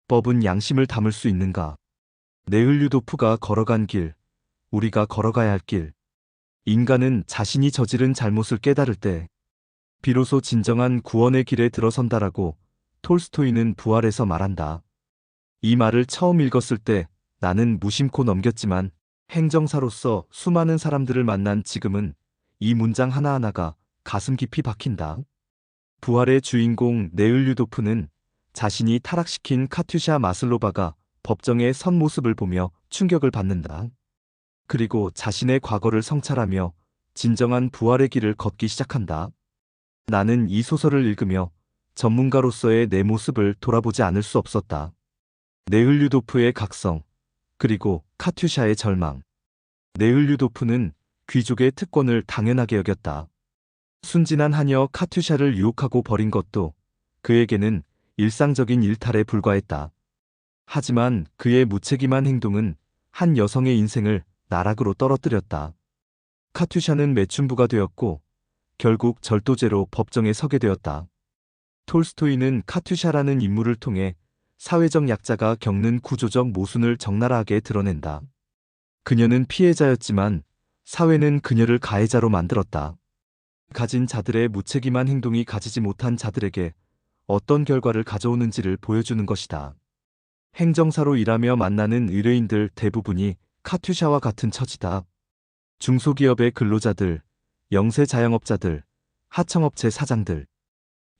법은 양심을 담을 수 있는가? 네을류도프가 걸어간 길, 우리가 걸어가야 할 길. 인간은 자신이 저지른 잘못을 깨달을 때 비로소 진정한 구원의 길에 들어선다라고 톨스토이는 부활에서 말한다. 이 말을 처음 읽었을 때 나는 무심코 넘겼지만 행정사로서 수많은 사람들을 만난 지금은 이 문장 하나하나가 가슴 깊이 박힌다. 부활의 주인공 네을류도프는 자신이 타락시킨 카투샤 마슬로바가 법정에 선 모습을 보며 충격을 받는다. 그리고 자신의 과거를 성찰하며 진정한 부활의 길을 걷기 시작한다. 나는 이 소설을 읽으며 전문가로서의 내 모습을 돌아보지 않을 수 없었다. 네을류도프의 각성, 그리고 카투샤의 절망. 네을류도프는 귀족의 특권을 당연하게 여겼다. 순진한 하녀 카투샤를 유혹하고 버린 것도 그에게는 일상적인 일탈에 불과했다. 하지만 그의 무책임한 행동은 한 여성의 인생을 나락으로 떨어뜨렸다. 카투샤는 매춘부가 되었고 결국 절도죄로 법정에 서게 되었다. 톨스토이는 카투샤라는 인물을 통해 사회적 약자가 겪는 구조적 모순을 적나라하게 드러낸다. 그녀는 피해자였지만 사회는 그녀를 가해자로 만들었다. 가진 자들의 무책임한 행동이 가지지 못한 자들에게 어떤 결과를 가져오는지를 보여주는 것이다. 행정사로 일하며 만나는 의뢰인들 대부분이 카투샤와 같은 처지다. 중소기업의 근로자들, 영세 자영업자들, 하청업체 사장들.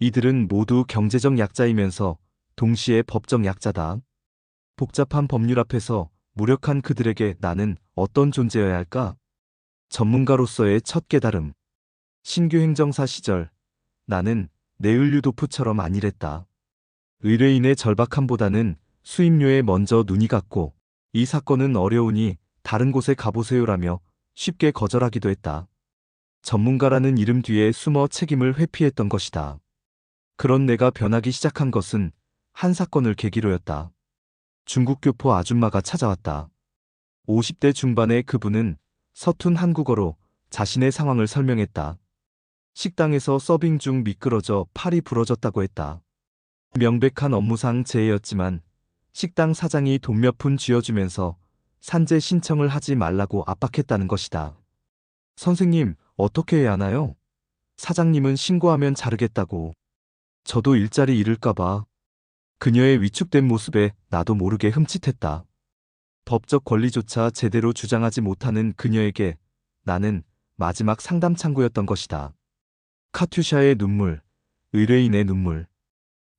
이들은 모두 경제적 약자이면서 동시에 법적 약자다. 복잡한 법률 앞에서 무력한 그들에게 나는 어떤 존재여야 할까? 전문가로서의 첫 깨달음. 신규 행정사 시절 나는 네을류도프처럼 안일했다. 의뢰인의 절박함보다는 수임료에 먼저 눈이 갔고 이 사건은 어려우니 다른 곳에 가보세요라며 쉽게 거절하기도 했다. 전문가라는 이름 뒤에 숨어 책임을 회피했던 것이다. 그런 내가 변하기 시작한 것은 한 사건을 계기로였다. 중국 교포 아줌마가 찾아왔다. 50대 중반의 그분은 서툰 한국어로 자신의 상황을 설명했다. 식당에서 서빙 중 미끄러져 팔이 부러졌다고 했다. 명백한 업무상 재해였지만 식당 사장이 돈 몇 푼 쥐어주면서 산재 신청을 하지 말라고 압박했다는 것이다. 선생님, 어떻게 해야 하나요? 사장님은 신고하면 자르겠다고. 저도 일자리 잃을까봐. 그녀의 위축된 모습에 나도 모르게 흠칫했다. 법적 권리조차 제대로 주장하지 못하는 그녀에게 나는 마지막 상담 창구였던 것이다. 카투샤의 눈물, 의뢰인의 눈물.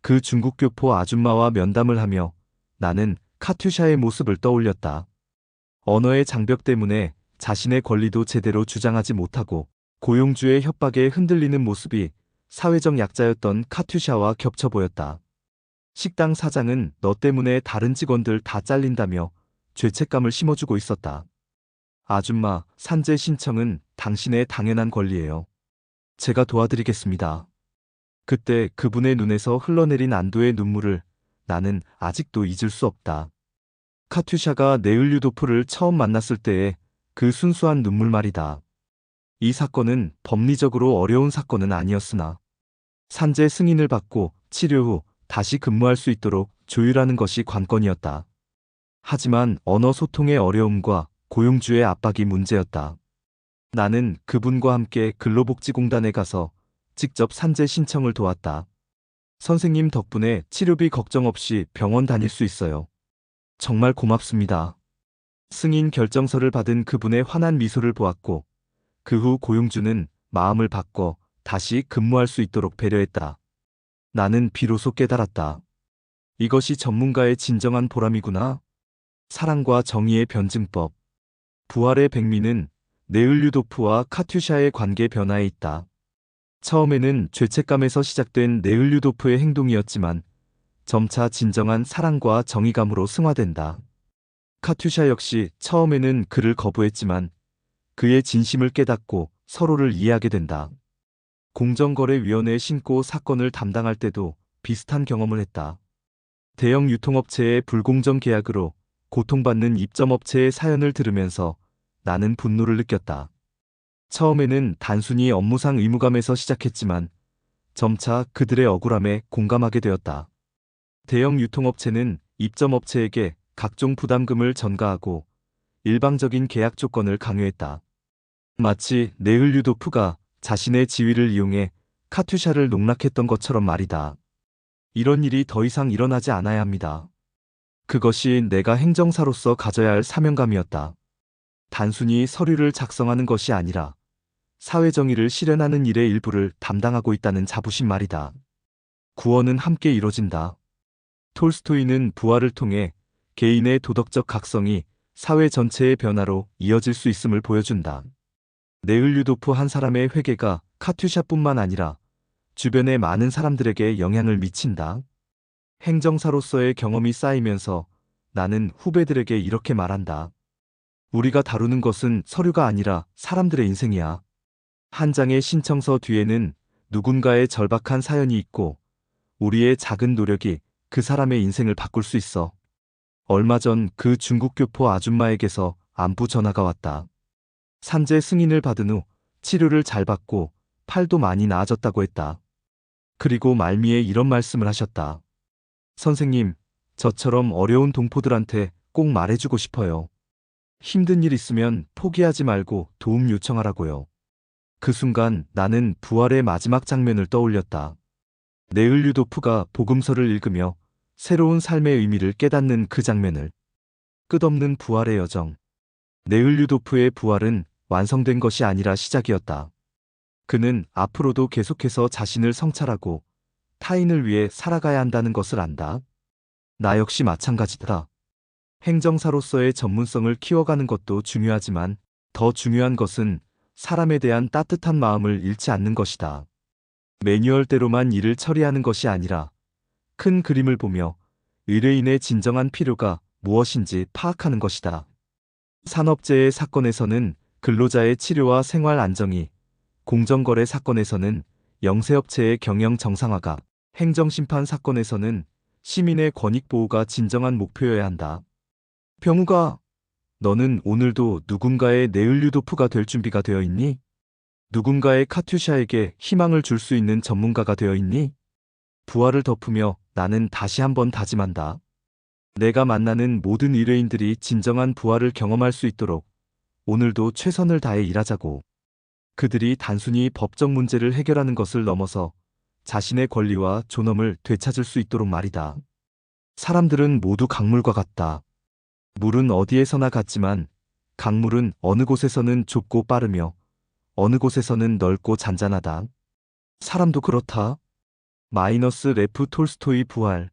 그 중국 교포 아줌마와 면담을 하며 나는 카투샤의 모습을 떠올렸다. 언어의 장벽 때문에 자신의 권리도 제대로 주장하지 못하고 고용주의 협박에 흔들리는 모습이 사회적 약자였던 카투샤와 겹쳐 보였다. 식당 사장은 너 때문에 다른 직원들 다 잘린다며 죄책감을 심어주고 있었다. 아줌마, 산재 신청은 당신의 당연한 권리예요. 제가 도와드리겠습니다. 그때 그분의 눈에서 흘러내린 안도의 눈물을 나는 아직도 잊을 수 없다. 카투샤가 네을류도프를 처음 만났을 때의 그 순수한 눈물 말이다. 이 사건은 법리적으로 어려운 사건은 아니었으나 산재 승인을 받고 치료 후 다시 근무할 수 있도록 조율하는 것이 관건이었다. 하지만 언어 소통의 어려움과 고용주의 압박이 문제였다. 나는 그분과 함께 근로복지공단에 가서 직접 산재 신청을 도왔다. 선생님 덕분에 치료비 걱정 없이 병원 다닐 수 있어요. 정말 고맙습니다. 승인 결정서를 받은 그분의 환한 미소를 보았고 그 후 고용주는 마음을 바꿔 다시 근무할 수 있도록 배려했다. 나는 비로소 깨달았다. 이것이 전문가의 진정한 보람이구나. 사랑과 정의의 변증법. 부활의 백미는 네을류도프와 카투샤의 관계 변화에 있다. 처음에는 죄책감에서 시작된 네을류도프의 행동이었지만 점차 진정한 사랑과 정의감으로 승화된다. 카투샤 역시 처음에는 그를 거부했지만 그의 진심을 깨닫고 서로를 이해하게 된다. 공정거래위원회에 신고 사건을 담당할 때도 비슷한 경험을 했다. 대형 유통업체의 불공정 계약으로 고통받는 입점업체의 사연을 들으면서 나는 분노를 느꼈다. 처음에는 단순히 업무상 의무감에서 시작했지만 점차 그들의 억울함에 공감하게 되었다. 대형 유통업체는 입점업체에게 각종 부담금을 전가하고 일방적인 계약 조건을 강요했다. 마치 네을류도프가 자신의 지위를 이용해 카투샤를 농락했던 것처럼 말이다. 이런 일이 더 이상 일어나지 않아야 합니다. 그것이 내가 행정사로서 가져야 할 사명감이었다. 단순히 서류를 작성하는 것이 아니라 사회정의를 실현하는 일의 일부를 담당하고 있다는 자부심 말이다. 구원은 함께 이뤄진다. 톨스토이는 부활을 통해 개인의 도덕적 각성이 사회 전체의 변화로 이어질 수 있음을 보여준다. 네을류도프 한 사람의 회개가 카투샤뿐만 아니라 주변의 많은 사람들에게 영향을 미친다. 행정사로서의 경험이 쌓이면서 나는 후배들에게 이렇게 말한다. 우리가 다루는 것은 서류가 아니라 사람들의 인생이야. 한 장의 신청서 뒤에는 누군가의 절박한 사연이 있고 우리의 작은 노력이 그 사람의 인생을 바꿀 수 있어. 얼마 전 그 중국 교포 아줌마에게서 안부 전화가 왔다. 산재 승인을 받은 후 치료를 잘 받고 팔도 많이 나아졌다고 했다. 그리고 말미에 이런 말씀을 하셨다. 선생님, 저처럼 어려운 동포들한테 꼭 말해주고 싶어요. 힘든 일 있으면 포기하지 말고 도움 요청하라고요. 그 순간 나는 부활의 마지막 장면을 떠올렸다. 네을류도프가 복음서를 읽으며 새로운 삶의 의미를 깨닫는 그 장면을. 끝없는 부활의 여정. 네을류도프의 부활은 완성된 것이 아니라 시작이었다. 그는 앞으로도 계속해서 자신을 성찰하고 타인을 위해 살아가야 한다는 것을 안다. 나 역시 마찬가지다. 행정사로서의 전문성을 키워가는 것도 중요하지만 더 중요한 것은 사람에 대한 따뜻한 마음을 잃지 않는 것이다. 매뉴얼대로만 일을 처리하는 것이 아니라 큰 그림을 보며 의뢰인의 진정한 필요가 무엇인지 파악하는 것이다. 산업재해 사건에서는 근로자의 치료와 생활 안정이, 공정거래 사건에서는 영세업체의 경영 정상화가, 행정심판 사건에서는 시민의 권익 보호가 진정한 목표여야 한다. 병우가, 너는 오늘도 누군가의 네을류도프가 될 준비가 되어 있니? 누군가의 카투샤에게 희망을 줄 수 있는 전문가가 되어 있니? 부활을 덮으며 나는 다시 한번 다짐한다. 내가 만나는 모든 의뢰인들이 진정한 부활을 경험할 수 있도록 오늘도 최선을 다해 일하자고. 그들이 단순히 법적 문제를 해결하는 것을 넘어서 자신의 권리와 존엄을 되찾을 수 있도록 말이다. 사람들은 모두 강물과 같다. 물은 어디에서나 같지만 강물은 어느 곳에서는 좁고 빠르며 어느 곳에서는 넓고 잔잔하다. 사람도 그렇다. 마이너스 레프 톨스토이 부활.